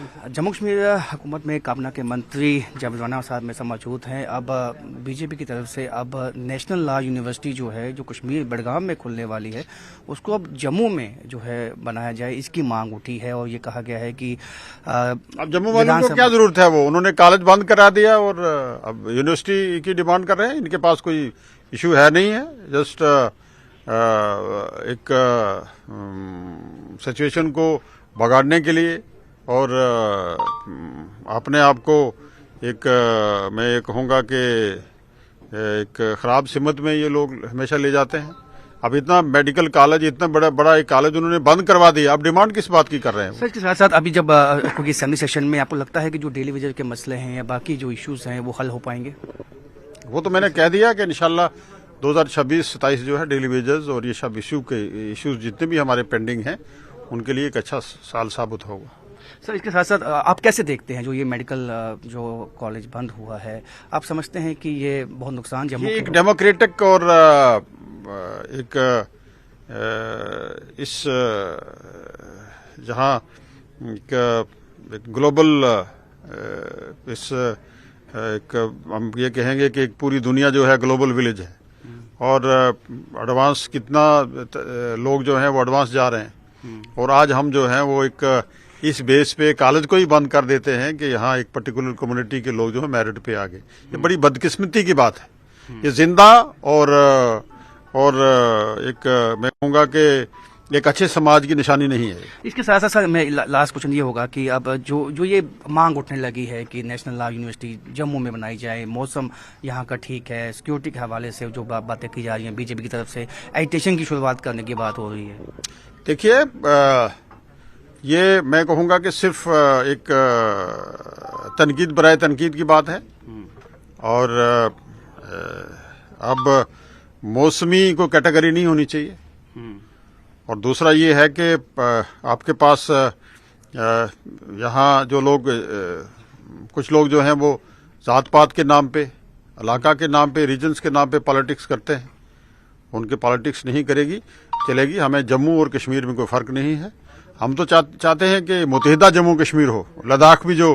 जम्मू कश्मीर हुकूमत में काबीना के मंत्री जावेद राना साहब में सब मौजूद हैं। अब बीजेपी की तरफ से अब नेशनल लॉ यूनिवर्सिटी जो है जो कश्मीर बड़गाम में खुलने वाली है उसको अब जम्मू में जो है बनाया जाए, इसकी मांग उठी है और ये कहा गया है कि अब जम्मू वालों को क्या जरूरत है, वो उन्होंने कॉलेज बंद करा दिया और अब यूनिवर्सिटी की डिमांड कर रहे हैं। इनके पास कोई इशू है नहीं है, जस्ट एक सिचुएशन को भगाड़ने के लिए और अपने आप को एक मैं ये कहूँगा कि एक ख़राब सिमत में ये लोग हमेशा ले जाते हैं। अब इतना मेडिकल कॉलेज, इतना बड़ा एक कॉलेज उन्होंने बंद करवा दिया, अब डिमांड किस बात की कर रहे हैं? सर, इसके साथ साथ अभी जब क्योंकि असेंबली सेशन में आपको लगता है कि जो डेली वेजेस के मसले हैं या बाकी जो इश्यूज हैं वो हल हो पाएंगे? वो तो मैंने कह दिया कि इंशाल्लाह 2026-27 जो है डेली वेजेस और ये सब इश्यूज जितने भी हमारे पेंडिंग हैं उनके लिए एक अच्छा साल साबित होगा। सर, इसके साथ साथ आप कैसे देखते हैं जो ये मेडिकल जो कॉलेज बंद हुआ है, आप समझते हैं कि ये बहुत नुकसान जम्मू एक डेमोक्रेटिक और एक इस जहां एक ग्लोबल इस एक हम ये कहेंगे कि एक पूरी दुनिया जो है ग्लोबल विलेज है और एडवांस कितना लोग जो हैं वो एडवांस जा रहे हैं और आज हम जो हैं वो एक इस बेस पे कॉलेज को ही बंद कर देते हैं कि यहाँ एक पर्टिकुलर कम्युनिटी के लोग जो है मेरिट पे आ गए। ये बड़ी बदकिस्मती की बात है। ये जिंदा और एक मैं कहूँगा कि एक अच्छे समाज की निशानी नहीं है। इसके साथ साथ सर मैं लास्ट क्वेश्चन ये होगा कि अब जो ये मांग उठने लगी है कि नेशनल लॉ यूनिवर्सिटी जम्मू में बनाई जाए, मौसम यहाँ का ठीक है, सिक्योरिटी के हवाले से जो बातें की जा रही हैं, बीजेपी की तरफ से एजिटेशन की शुरुआत करने की बात हो रही है। देखिए, ये मैं कहूँगा कि सिर्फ एक तनकीद बराए तनकीद की बात है और अब मौसमी को कैटेगरी नहीं होनी चाहिए। और दूसरा ये है कि आपके पास यहाँ जो लोग कुछ लोग जो हैं वो जात पात के नाम पे, इलाका के नाम पे, रीजन्स के नाम पे पॉलिटिक्स करते हैं। उनके पॉलिटिक्स नहीं चलेगी। हमें जम्मू और कश्मीर में कोई फर्क नहीं है। हम तो चाहते हैं कि मुत्तहिदा जम्मू कश्मीर हो। लद्दाख भी जो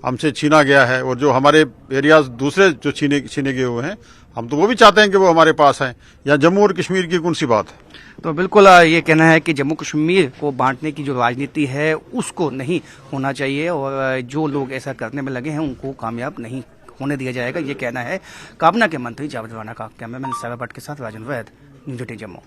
हमसे छीना गया है और जो हमारे एरियाज दूसरे जो छीने गए हुए हैं, हम तो वो भी चाहते हैं कि वो हमारे पास आए। यहाँ जम्मू और कश्मीर की कौन सी बात है? तो बिल्कुल ये कहना है कि जम्मू कश्मीर को बांटने की जो राजनीति है उसको नहीं होना चाहिए और जो लोग ऐसा करने में लगे हैं उनको कामयाब नहीं होने दिया जाएगा, ये कहना है काबीना के मंत्री जावेद राना का। कैमरामैन सारा भट्ट के साथ राजन वैद, न्यूज़ 18 जम्मू।